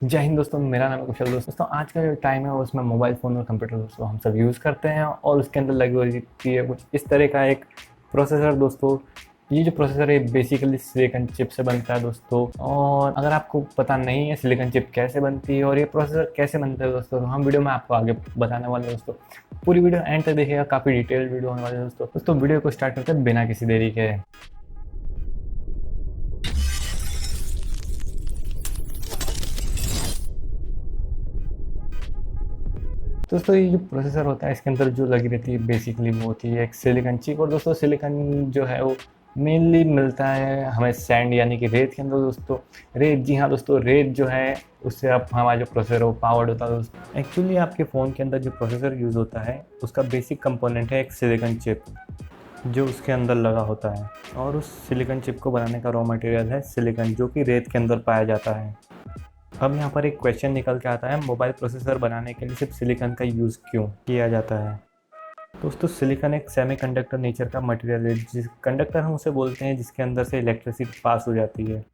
जय हिंद दोस्तों, मेरा नाम है कुशल। दोस्तों आज का जो टाइम है उसमें मोबाइल फ़ोन और कंप्यूटर दोस्तों हम सब यूज़ करते हैं और उसके अंदर लगी हुई रहती है कुछ इस तरह का एक प्रोसेसर दोस्तों। ये जो प्रोसेसर है बेसिकली सिलिकॉन चिप से बनता है दोस्तों। और अगर आपको पता नहीं है सिलिकॉन चिप कैसे बनती है और ये प्रोसेसर कैसे बनता है दोस्तों, तो हम वीडियो में आपको आगे बताने वाले हैं दोस्तों। पूरी वीडियो एंड तक देखिएगा, काफ़ी डिटेल्ड वीडियो होने वाली है दोस्तों। वीडियो को स्टार्ट करते हैं बिना किसी देरी के। दोस्तों ये जो प्रोसेसर होता है इसके अंदर जो लगी रहती है बेसिकली वो होती है एक सिलिकॉन चिप। और दोस्तों सिलिकॉन जो है वो मेनली मिलता है हमें सैंड यानी कि रेत के अंदर दोस्तों। रेत, जी हाँ दोस्तों, रेत जो है उससे आप हमारा जो प्रोसेसर है वो पावर्ड होता है दोस्तों। एक्चुअली आपके फ़ोन के अंदर जो प्रोसेसर यूज़ होता है उसका बेसिक कंपोनेंट है एक सिलिकॉन चिप जो उसके अंदर लगा होता है। और उस सिलिकॉन चिप को बनाने का रॉ मटेरियल है सिलिकॉन जो कि रेत के अंदर पाया जाता है। अब यहाँ पर एक क्वेश्चन निकल के आता है, मोबाइल प्रोसेसर बनाने के लिए सिर्फ सिलिकॉन का यूज़ क्यों किया जाता है। दोस्तों सिलिकॉन एक सेमीकंडक्टर नेचर का मटेरियल है, जिस कंडक्टर हम उसे बोलते हैं जिसके अंदर से इलेक्ट्रिसिटी पास हो जाती है।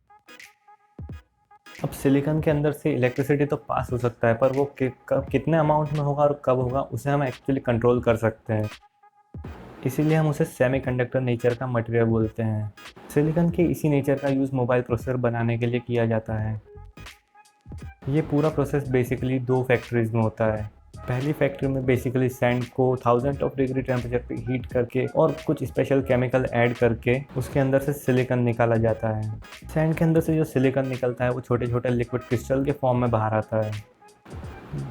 अब सिलिकॉन के अंदर से इलेक्ट्रिसिटी तो पास हो सकता है, पर वो कितने अमाउंट में होगा और कब होगा उसे हम एक्चुअली कंट्रोल कर सकते हैं। इसीलिए हम उसे सेमीकंडक्टर नेचर का मटेरियल बोलते हैं। सिलिकॉन के इसी नेचर का यूज़ मोबाइल प्रोसेसर बनाने के लिए किया जाता है। ये पूरा प्रोसेस बेसिकली 2 फैक्ट्रीज में होता है। पहली फैक्ट्री में बेसिकली सैंड को 1000 ऑफ डिग्री टेम्परेचर पे हीट करके और कुछ स्पेशल केमिकल ऐड करके उसके अंदर से सिलिकॉन निकाला जाता है। सैंड के अंदर से जो सिलिकॉन निकलता है वो छोटे छोटे लिक्विड क्रिस्टल के फॉर्म में बाहर आता है,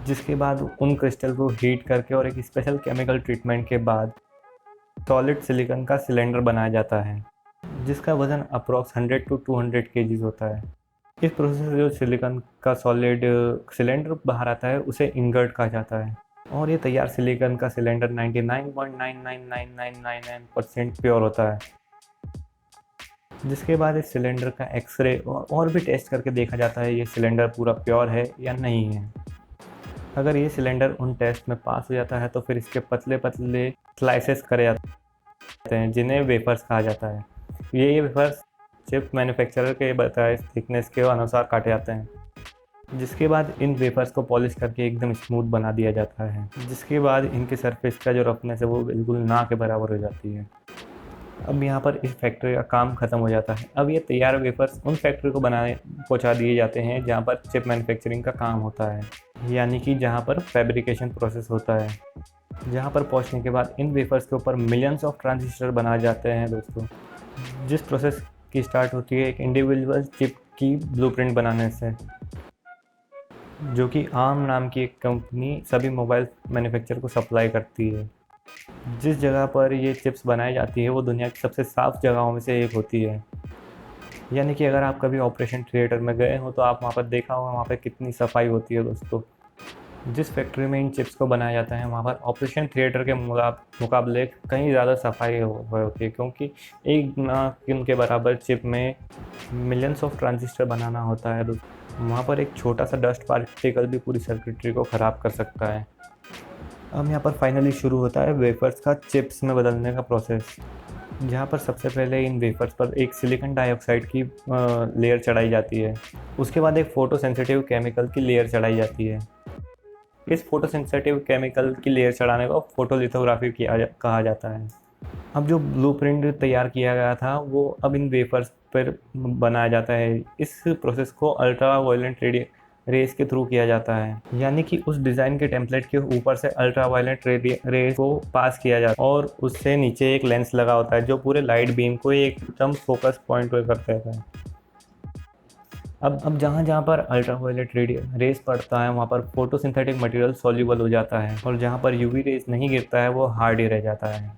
जिसके बाद उन क्रिस्टल को हीट करके और एक स्पेशल केमिकल ट्रीटमेंट के बाद सॉलिड सिलिकॉन का सिलेंडर बनाया जाता है, जिसका वजन अप्रॉक्स 100 to 200 kg होता है। इस प्रोसेस से जो सिलिकॉन का सॉलिड सिलेंडर बाहर आता है उसे इंगर्ट कहा जाता है। और ये तैयार सिलिकॉन का सिलेंडर 99.99999% प्योर होता है, जिसके बाद इस सिलेंडर का एक्सरे और भी टेस्ट करके देखा जाता है ये सिलेंडर पूरा प्योर है या नहीं है। अगर ये सिलेंडर उन टेस्ट में पास हो जाता है तो फिर इसके पतले पतले स्लाइसेस करे जाते हैं जिन्हें वेफर्स कहा जाता है। ये वेफर्स चिप मैन्युफैक्चरर के बताए थिकनेस के अनुसार काटे जाते हैं, जिसके बाद इन वेफर्स को पॉलिश करके एकदम स्मूथ बना दिया जाता है, जिसके बाद इनके सरफेस का जो रफनेस है वो बिल्कुल ना के बराबर हो जाती है। अब यहाँ पर इस फैक्ट्री का काम ख़त्म हो जाता है। अब ये तैयार वेफर्स उन फैक्ट्री को पहुँचा दिए जाते हैं जहाँ पर चिप मैन्युफैक्चरिंग का काम होता है, यानी कि जहाँ पर फैब्रिकेशन प्रोसेस होता है। जहाँ पर पहुँचने के बाद इन वेफर्स के ऊपर मिलियंस ऑफ ट्रांजिस्टर बनाए जाते हैं दोस्तों। जिस प्रोसेस की स्टार्ट होती है एक इंडिविजुअल चिप की ब्लूप्रिंट बनाने से, जो कि आर्म नाम की एक कंपनी सभी मोबाइल मैन्युफैक्चरर को सप्लाई करती है। जिस जगह पर ये चिप्स बनाई जाती है वो दुनिया की सबसे साफ़ जगहों में से एक होती है। यानी कि अगर आप कभी ऑपरेशन थिएटर में गए हो तो आप वहाँ पर देखा होगा वहाँ पर कितनी सफाई होती है दोस्तों। जिस फैक्ट्री में इन चिप्स को बनाया जाता है वहाँ पर ऑपरेशन थिएटर के मुकाबले कहीं ज़्यादा सफाई होती है, क्योंकि एक ना उनके बराबर चिप में मिलियंस ऑफ ट्रांजिस्टर बनाना होता है दोस्तों। वहाँ पर एक छोटा सा डस्ट पार्टिकल भी पूरी सर्किटरी को ख़राब कर सकता है। अब यहाँ पर फाइनली शुरू होता है वेफर्स का चिप्स में बदलने का प्रोसेस, जहाँ पर सबसे पहले इन वेफर्स पर एक सिलिकॉन डाइऑक्साइड की लेयर चढ़ाई जाती है। उसके बाद एक फ़ोटो सेंसिटिव केमिकल की लेयर चढ़ाई जाती है। इस फोटो सेंसिटिव केमिकल की लेयर चढ़ाने को फोटोलिथोग्राफी कहा जाता है। अब जो ब्लूप्रिंट तैयार किया गया था वो अब इन वेफर्स पर बनाया जाता है। इस प्रोसेस को अल्ट्रा वायलेंट रेस के थ्रू किया जाता है, यानी कि उस डिज़ाइन के टेम्पलेट के ऊपर से अल्ट्रा वायलेंट रेस को पास किया जाता है और उससे नीचे एक लेंस लगा होता है जो पूरे लाइट बीम को एकदम फोकस पॉइंट पर करता है। अब जहाँ पर अल्ट्रावायलेट रेस पड़ता है वहाँ पर फोटोसिंथेटिक मटेरियल सॉल्यूबल हो जाता है और जहाँ पर यूवी रेस नहीं गिरता है वो हार्ड ही रह जाता है।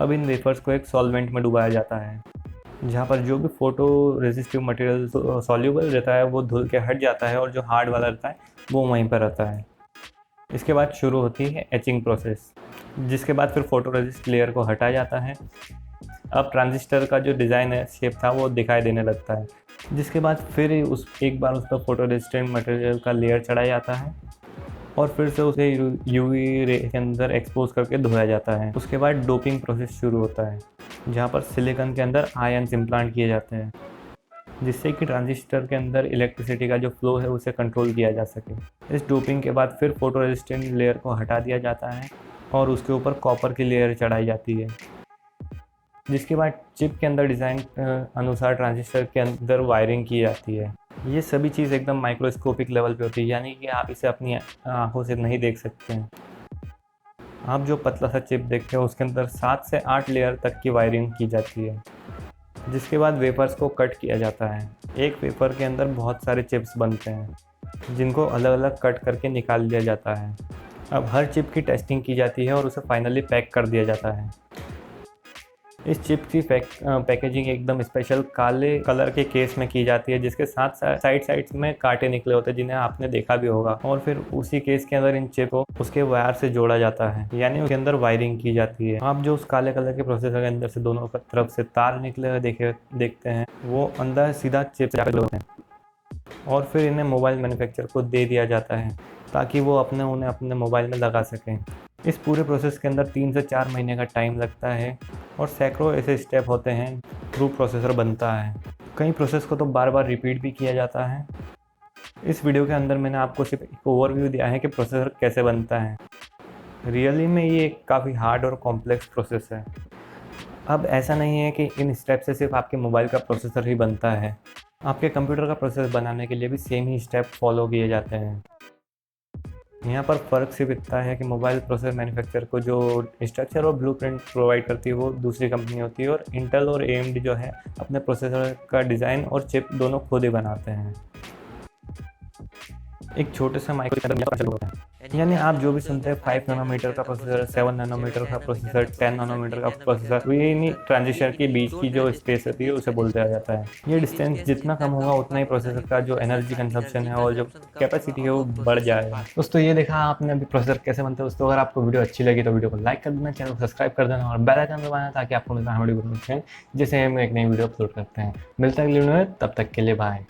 अब इन वेफर्स को एक सॉल्वेंट में डुबाया जाता है, जहाँ पर जो भी फोटो रेजिस्टिव मटेरियल सॉल्यूबल रहता है वो धुल के हट जाता है और जो हार्ड वाला रहता है वो वहीं पर रहता है। इसके बाद शुरू होती है एचिंग प्रोसेस, जिसके बाद फिर फोटो रेजिस्ट लेयर को हटाया जाता है। अब ट्रांजिस्टर का जो डिज़ाइन है शेप था वो दिखाई देने लगता है, जिसके बाद फिर एक बार उस पर फोटो रेजिस्टेंट मटेरियल का लेयर चढ़ाया जाता है और फिर से उसे यूवी रे के अंदर एक्सपोज करके धोया जाता है। उसके बाद डोपिंग प्रोसेस शुरू होता है, जहाँ पर सिलिकॉन के अंदर आयन्स इम्प्लांट किए जाते हैं। जिससे कि ट्रांजिस्टर के अंदर इलेक्ट्रिसिटी का जो फ्लो है उसे कंट्रोल किया जा सके। इस डोपिंग के बाद फिर फोटो रेजिस्टेंट लेयर को हटा दिया जाता है और उसके ऊपर कॉपर की लेयर चढ़ाई जाती है, जिसके बाद चिप के अंदर डिज़ाइन अनुसार ट्रांजिस्टर के अंदर वायरिंग की जाती है। ये सभी चीज़ एकदम माइक्रोस्कोपिक लेवल पे होती है, यानी कि आप इसे अपनी आंखों से नहीं देख सकते हैं। आप जो पतला सा चिप देखते हैं उसके अंदर 7 से 8 लेयर तक की वायरिंग की जाती है, जिसके बाद वेफर्स को कट किया जाता है। एक वेफर के अंदर बहुत सारे चिप्स बनते हैं जिनको अलग अलग कट करके निकाल दिया जाता है। अब हर चिप की टेस्टिंग की जाती है और उसे फाइनली पैक कर दिया जाता है। इस चिप की पैकेजिंग एकदम स्पेशल काले कलर के केस में की जाती है, जिसके साथ साइड्स में कांटे निकले होते हैं जिन्हें आपने देखा भी होगा, और फिर उसी केस के अंदर इन चिप को उसके वायर से जोड़ा जाता है, यानी उसके अंदर वायरिंग की जाती है। आप जो उस काले कलर के प्रोसेसर के अंदर से दोनों तरफ से तार निकले हुए देखते हैं, वो अंदर सीधा चिप से जाकर होते हैं और फिर इन्हें मोबाइल मैन्युफैक्चरर को दे दिया जाता है ताकि वो उन्हें अपने मोबाइल में लगा सकें। इस पूरे प्रोसेस के अंदर 3 से 4 महीने का टाइम लगता है और सैकड़ों ऐसे स्टेप होते हैं थ्रू प्रोसेसर बनता है। कई प्रोसेस को तो बार बार रिपीट भी किया जाता है। इस वीडियो के अंदर मैंने आपको सिर्फ एक ओवरव्यू दिया है कि प्रोसेसर कैसे बनता है। रियली में ये एक काफ़ी हार्ड और कॉम्प्लेक्स प्रोसेस है। अब ऐसा नहीं है कि इन स्टेप से सिर्फ आपके मोबाइल का प्रोसेसर ही बनता है, आपके कंप्यूटर का प्रोसेसर बनाने के लिए भी सेम ही स्टेप फॉलो किए जाते हैं। यहाँ पर फ़र्क सिर्फ इतना है कि मोबाइल प्रोसेसर मैन्युफैक्चरर को जो स्ट्रक्चर और ब्लूप्रिंट प्रोवाइड करती है वो दूसरी कंपनी होती है, और इंटेल और AMD जो है अपने प्रोसेसर का डिज़ाइन और चिप दोनों खुद ही बनाते हैं। एक छोटे से माइक्रो होता है, यानी आप जो भी सुनते हैं 5 नैनोमीटर का प्रोसेसर, 7 नैनोमीटर का प्रोसेसर, 10 नैनोमीटर का प्रोसेसर, ये इन्हीं ट्रांजिस्टर के बीच की जो स्पेस होती है उसे बोलते आ जाता है। ये डिस्टेंस जितना कम होगा उतना ही प्रोसेसर का जो एनर्जी कंजप्शन है और जो कैपेसिटी है वो बढ़ जाएगा। दोस्तों ये देखा आपने अभी प्रोसेसर कैसे बनते हैं। दोस्तों अगर आपको वीडियो अच्छी लगी तो वीडियो को लाइक कर देना, चैनल को सब्सक्राइब कर देना और बेल आइकन दबाना ताकि आपको मिलता है हमारी वीडियो जैसे हम एक नई वीडियो अपलोड करते हैं। मिलता है अगली वीडियो में, तब तक के लिए बाय।